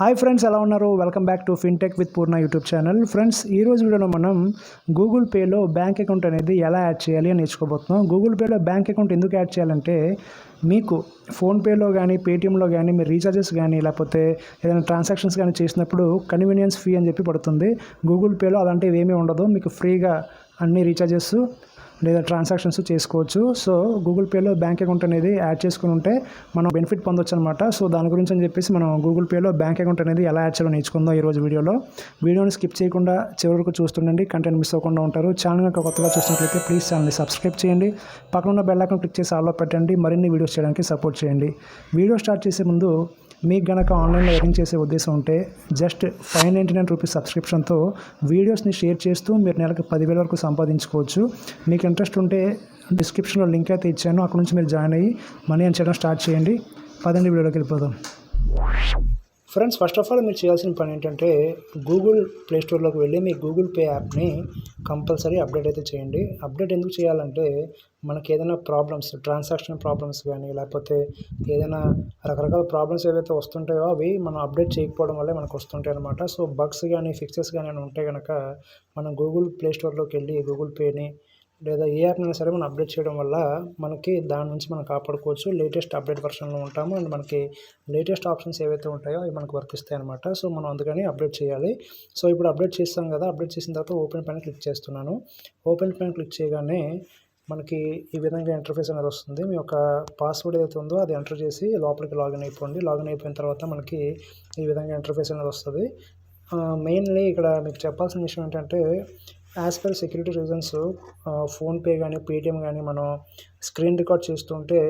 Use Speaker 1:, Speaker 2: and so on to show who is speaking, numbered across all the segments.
Speaker 1: Hi friends, ఎలా ఉన్నారు? Welcome back to fintech with Purna YouTube channel. Friends, ఈ రోజు వీడియోలో మనం గూగుల్ పేలో బ్యాంక్ అకౌంట్ అనేది ఎలా యాడ్ చేయాలి అని నేర్చుకోబోతున్నాం. గూగుల్ పేలో బ్యాంక్ అకౌంట్ ఎందుకు యాడ్ చేయాలంటే, మీకు ఫోన్పేలో కానీ పేటీఎంలో కానీ మీరు రీఛార్జెస్ కానీ లేకపోతే ఏదైనా ట్రాన్సాక్షన్స్ కానీ చేసినప్పుడు కన్వీనియన్స్ ఫీ అని చెప్పి పడుతుంది. గూగుల్ పేలో అలాంటివి ఏమీ ఉండదు. మీకు ఫ్రీగా అన్ని రీఛార్జెస్ లేదా ట్రాన్సాక్షన్స్ చేసుకోవచ్చు. సో గూగుల్ పేలో బ్యాంక్ అకౌంట్ అనేది యాడ్ చేసుకుని ఉంటే మనం బెనిఫిట్ పొందొచ్చు అనమాట. సో దాని గురించి అని చెప్పేసి మనం గూగుల్ పేలో బ్యాంక్ అకౌంట్ అనేది ఎలా యాడ్ చేయాలో నేర్చుకుందాం ఈరోజు వీడియోలో. వీడియోని స్కిప్ చేయకుండా చివరి వరకు చూస్తుండండి, కంటెంట్ మిస్ అవ్వకుండా ఉంటారు. ఛానల్ కొత్తగా చూసినట్లయితే ప్లీజ్ ఛానల్ని సబ్స్క్రైబ్ చేయండి. పక్కన ఉన్న బెల్ ఐకాన్ క్లిక్ చేసి ఆల్లో పెట్టండి. మరిన్ని వీడియోస్ చేయడానికి సపోర్ట్ చేయండి. వీడియో స్టార్ట్ చేసే ముందు మీకు గనక ఆన్లైన్లో ఎర్నింగ్ చేసే ఉద్దేశం ఉంటే జస్ట్ 599 రూపీస్ సబ్స్క్రిప్షన్తో వీడియోస్ని షేర్ చేస్తూ మీరు నెలకు 10,000 వరకు సంపాదించుకోవచ్చు. మీకు ఇంట్రెస్ట్ ఉంటే డిస్క్రిప్షన్లో లింక్ అయితే ఇచ్చాను, అక్కడ నుంచి మీరు జాయిన్ అయ్యి మనీ అని చేయడం స్టార్ట్ చేయండి. పదండి వీడియోలోకి వెళ్ళిపోదాం. ఫ్రెండ్స్, ఫస్ట్ ఆఫ్ ఆల్ మీరు చేయాల్సిన పని ఏంటంటే గూగుల్ ప్లే స్టోర్లోకి వెళ్ళి మీ గూగుల్ పే యాప్ని కంపల్సరీ అప్డేట్ అయితే చేయండి. అప్డేట్ ఎందుకు చేయాలంటే మనకి ఏదైనా ప్రాబ్లమ్స్, ట్రాన్సాక్షన్ ప్రాబ్లమ్స్ కానీ లేకపోతే ఏదైనా రకరకాల ప్రాబ్లమ్స్ ఏవైతే వస్తుంటాయో అవి మనం అప్డేట్ చేయకపోవడం వల్లే మనకు వస్తుంటాయి అనమాట. సో బగ్స్ కానీ ఫిక్సెస్ కానీ ఉంటే కనుక మనం గూగుల్ ప్లే స్టోర్లోకి వెళ్ళి గూగుల్ పేని లేదా ఏ యాప్నైనా సరే మనం అప్డేట్ చేయడం వల్ల మనకి దాని నుంచి మనం కాపాడుకోవచ్చు. లేటెస్ట్ అప్డేట్ వర్షన్లో ఉంటాము అండ్ మనకి లేటెస్ట్ ఆప్షన్స్ ఏవైతే ఉంటాయో అవి మనకు వర్తిస్తాయి అనమాట. సో మనం అందుకని అప్డేట్ చేయాలి. సో ఇప్పుడు అప్డేట్ చేస్తాం కదా, అప్డేట్ చేసిన తర్వాత ఓపెన్ పైన క్లిక్ చేస్తున్నాను. ఓపెన్ పైన క్లిక్ చేయగానే మనకి ఈ విధంగా ఇంటర్ఫేస్ అనేది వస్తుంది. మీ యొక్క పాస్వర్డ్ ఏదైతే ఉందో అది ఎంటర్ చేసి లోపలికి లాగిన్ అయిపోండి. లాగిన్ అయిపోయిన తర్వాత మనకి ఈ విధంగా ఇంటర్ఫేస్ అనేది వస్తుంది. మెయిన్లీ ఇక్కడ మీకు చెప్పాల్సిన విషయం ఏంటంటే, as per security reasons PhonePe కానీ పేటీఎం కానీ మనం స్క్రీన్ రికార్డ్ చేస్తుంటే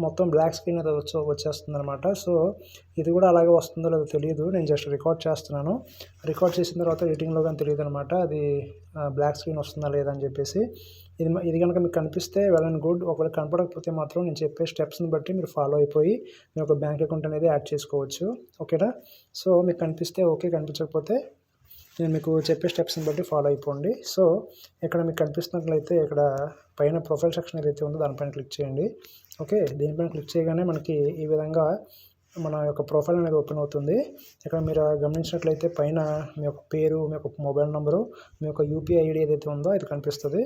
Speaker 1: మొత్తం బ్లాక్ స్క్రీన్ అది వచ్చేస్తుంది అనమాట. సో ఇది కూడా అలాగే వస్తుందో లేదో తెలియదు. నేను జస్ట్ రికార్డ్ చేస్తున్నాను. రికార్డ్ చేసిన తర్వాత ఎడిటింగ్లో కానీ తెలియదు అనమాట అది బ్లాక్ స్క్రీన్ వస్తుందా లేదా అని చెప్పేసి. ఇది కనుక మీకు కనిపిస్తే వెల్ అండ్ గుడ్. ఒకవేళ కనపడకపోతే మాత్రం నేను చెప్పే స్టెప్స్ని బట్టి మీరు ఫాలో అయిపోయి మీ యొక్క బ్యాంక్ అకౌంట్ అనేది యాడ్ చేసుకోవచ్చు. ఓకేనా? సో మీకు కనిపిస్తే ఓకే, కనిపించకపోతే నేను మీకు చెప్పే స్టెప్స్ని బట్టి ఫాలో అయిపోండి. సో ఇక్కడ మీకు కనిపిస్తున్నట్లయితే ఇక్కడ పైన ప్రొఫైల్ సెక్షన్ ఏదైతే ఉందో దానిపైన క్లిక్ చేయండి. ఓకే, దీనిపైన క్లిక్ చేయగానే మనకి ఈ విధంగా మన యొక్క ప్రొఫైల్ అనేది ఓపెన్ అవుతుంది. ఇక్కడ మీరు గమనించినట్లయితే పైన మీ యొక్క పేరు, మీ యొక్క మొబైల్ నెంబరు, మీ యొక్క యూపీఐ ఐడి ఏదైతే ఉందో అది కనిపిస్తుంది.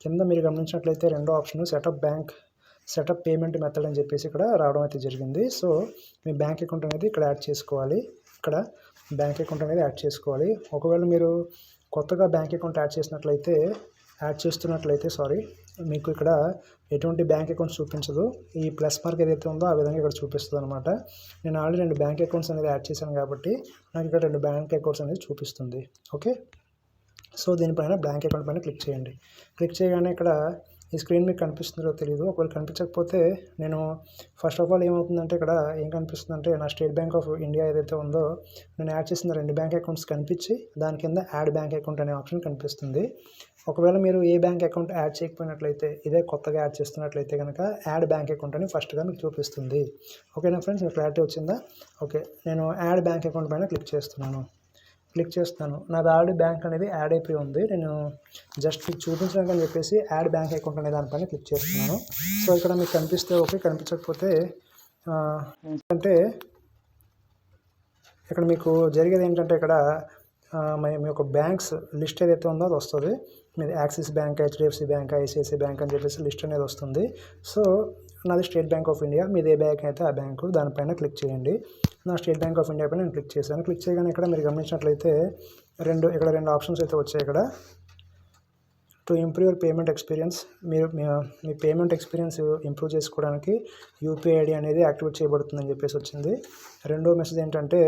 Speaker 1: కింద మీరు గమనించినట్లయితే రెండో ఆప్షన్ సెటప్ పేమెంట్ మెథడ్ అని చెప్పేసి ఇక్కడ రావడం అయితే జరిగింది. సో మీ బ్యాంక్ అకౌంట్ అనేది ఇక్కడ యాడ్ చేసుకోవాలి. ఇక్కడ బ్యాంక్ అకౌంట్ అనేది యాడ్ చేసుకోవాలి. ఒకవేళ మీరు కొత్తగా బ్యాంక్ అకౌంట్ యాడ్ చేస్తున్నట్లయితే మీకు ఇక్కడ ఎటువంటి బ్యాంక్ అకౌంట్స్ చూపించదు. ఈ ప్లస్ మార్క్ ఏదైతే ఉందో ఆ విధంగా ఇక్కడ చూపిస్తుంది అనమాట. నేను ఆల్రెడీ 2 బ్యాంక్ అకౌంట్స్ అనేది యాడ్ చేశాను కాబట్టి నాకు ఇక్కడ 2 బ్యాంక్ అకౌంట్స్ అనేది చూపిస్తుంది. ఓకే, సో దీనిపైన బ్యాంక్ అకౌంట్ పైన క్లిక్ చేయండి. క్లిక్ చేయగానే ఇక్కడ ఈ స్క్రీన్ మీకు కనిపిస్తుందో తెలియదు. ఒకవేళ కనిపించకపోతే నేను ఫస్ట్ ఆఫ్ ఆల్ ఏమవుతుందంటే ఇక్కడ ఏం కనిపిస్తుందంటే నా స్టేట్ బ్యాంక్ ఆఫ్ ఇండియా ఏదైతే ఉందో నేను యాడ్ చేసిన 2 బ్యాంక్ అకౌంట్స్ కనిపించి దాని కింద యాడ్ బ్యాంక్ అకౌంట్ అనే ఆప్షన్ కనిపిస్తుంది. ఒకవేళ మీరు ఏ బ్యాంక్ అకౌంట్ యాడ్ చేయకపోయినట్లయితే, ఇదే కొత్తగా యాడ్ చేస్తున్నట్లయితే కనుక యాడ్ బ్యాంక్ అకౌంట్ అని ఫస్ట్గా మీకు చూపిస్తుంది. ఓకేనా ఫ్రెండ్స్, మీకు క్లారిటీ వచ్చిందా? ఓకే, నేను యాడ్ బ్యాంక్ అకౌంట్ పైన క్లిక్ చేస్తున్నాను. నాది ఆల్రెడీ బ్యాంక్ అనేది యాడ్ అయిపోయి ఉంది. నేను జస్ట్ మీకు చూపించడానికి అని చెప్పేసి యాడ్ బ్యాంక్ అకౌంట్ అనే దానిపైన క్లిక్ చేస్తున్నాను. సో ఇక్కడ మీకు కనిపిస్తే ఓకే, కనిపించకపోతే ఏంటంటే ఇక్కడ మీకు జరిగేది ఏంటంటే ఇక్కడ మీ యొక్క బ్యాంక్స్ లిస్ట్ ఏదైతే ఉందో అది వస్తుంది. మీది axis bank, HDFC bank, ICICI bank అని చెప్పేసి లిస్ట్ అనేది వస్తుంది. సో నాది స్టేట్ బ్యాంక్ ఆఫ్ ఇండియా. మీది ఏ బ్యాంక్ అయితే ఆ బ్యాంకు, దానిపైన క్లిక్ చేయండి. నా స్టేట్ బ్యాంక్ ఆఫ్ ఇండియా పైన నేను క్లిక్ చేశాను. క్లిక్ చేయగానే ఇక్కడ మీరు గమనించినట్లయితే ఇక్కడ రెండు ఆప్షన్స్ అయితే వచ్చాయి. ఇక్కడ to improve your payment experience, మీరు మీ పేమెంట్ ఎక్స్పీరియన్స్ ఇంప్రూవ్ చేసుకోవడానికి యూపీఐ ఐడి అనేది యాక్టివేట్ చేయబడుతుందని చెప్పేసి వచ్చింది. రెండో మెసేజ్ ఏంటంటే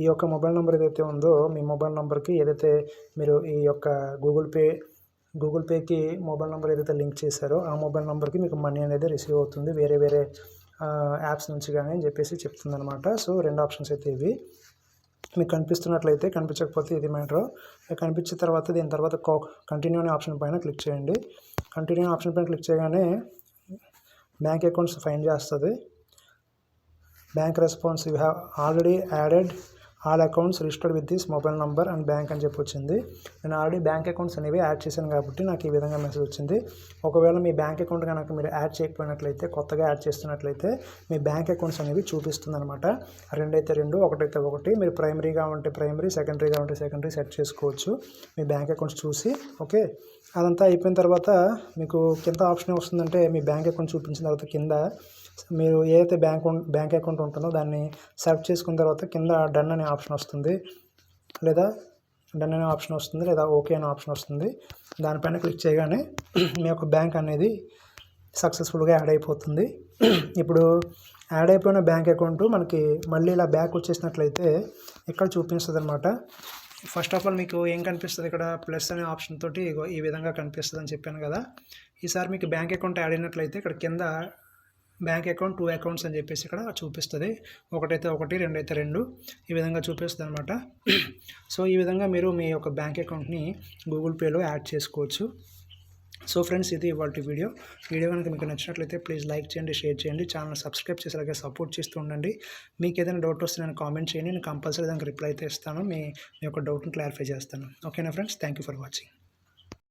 Speaker 1: ఈ యొక్క మొబైల్ నెంబర్ ఏదైతే ఉందో మీ మొబైల్ నెంబర్కి ఏదైతే మీరు ఈ యొక్క గూగుల్ పేకి మొబైల్ నెంబర్ ఏదైతే లింక్ చేశారో ఆ మొబైల్ నెంబర్కి మీకు మనీ అనేది రిసీవ్ అవుతుంది వేరే యాప్స్ నుంచి కానీ అని చెప్పేసి చెప్తుంది అనమాట. సో 2 ఆప్షన్స్ అయితే ఇవి మీకు కనిపిస్తున్నట్లయితే, కనిపించకపోతే ఇది మ్యాటర్. కనిపించిన తర్వాత దీని తర్వాత కంటిన్యూ అనే ఆప్షన్ పైన క్లిక్ చేయండి. కంటిన్యూ ఆప్షన్ పైన క్లిక్ చేయగానే బ్యాంక్ అకౌంట్స్ ఫైండ్ చేస్తుంది. Bank response you have already added all accounts registered with this mobile number and bank అని చెప్పి వచ్చింది. నేను ఆల్రెడీ బ్యాంక్ అకౌంట్స్ అనేవి యాడ్ చేశాను కాబట్టి నాకు ఈ విధంగా మెసేజ్ వచ్చింది. ఒకవేళ మీ బ్యాంక్ అకౌంట్ కనుక మీరు యాడ్ చేయకపోయినట్లయితే, కొత్తగా యాడ్ చేస్తున్నట్లయితే మీ బ్యాంక్ అకౌంట్స్ అనేవి చూపిస్తుంది అనమాట. 2 అయితే 2, 1 అయితే 1. మీరు ప్రైమరీగా ఉంటే ప్రైమరీ, సెకండరీగా ఉంటే సెకండరీ సెట్ చేసుకోవచ్చు మీ బ్యాంక్ అకౌంట్స్ చూసి. ఓకే, అదంతా అయిపోయిన తర్వాత మీకు కింద ఆప్షన్ వస్తుందంటే మీ బ్యాంక్ అకౌంట్ చూపించిన తర్వాత కింద మీరు ఏదైతే బ్యాంక్ అకౌంట్ ఉంటుందో దాన్ని సెలెక్ట్ చేసుకున్న తర్వాత కింద డన్ అనే ఆప్షన్ వస్తుంది, లేదా ఓకే అనే ఆప్షన్ వస్తుంది. దానిపైన క్లిక్ చేయగానే మీ యొక్క బ్యాంక్ అనేది సక్సెస్ఫుల్గా యాడ్ అయిపోతుంది. ఇప్పుడు యాడ్ అయిపోయిన బ్యాంక్ అకౌంట్ మనకి మళ్ళీ ఇలా బ్యాక్ వచ్చేసినట్లయితే ఇక్కడ చూపిస్తుంది అనమాట. ఫస్ట్ ఆఫ్ ఆల్ మీకు ఏం కనిపిస్తుంది, ఇక్కడ ప్లస్ అనే ఆప్షన్ తోటి ఈ విధంగా కనిపిస్తుంది అని చెప్పాను కదా. ఈసారి మీకు బ్యాంక్ అకౌంట్ యాడ్ అయినట్లయితే ఇక్కడ కింద బ్యాంక్ అకౌంట్ 2 అకౌంట్స్ అని చెప్పేసి ఇక్కడ చూపిస్తుంది. 1 అయితే 1, 2 అయితే 2 ఈ విధంగా చూపిస్తుంది అనమాట. సో ఈ విధంగా మీరు మీ యొక్క బ్యాంక్ అకౌంట్ని గూగుల్ పేలో యాడ్ చేసుకోవచ్చు. సో ఫ్రెండ్స్, ఇది ఇవాల్టి వీడియో కనుక మీకు నచ్చినట్లయితే ప్లీజ్ లైక్ చేయండి, షేర్ చేయండి, ఛానల్ సబ్స్క్రైబ్ చేసి అలాగే సపోర్ట్ చేస్తూ ఉండండి. మీకు ఏదైనా డౌట్ వస్తే నేను కామెంట్ చేయండి, నేను కంపల్సరీ దానికి రిప్లై అయితే ఇస్తాను, మీ యొక్క డౌట్ని క్లారిఫై చేస్తాను. ఓకేనా friends, thank you for watching.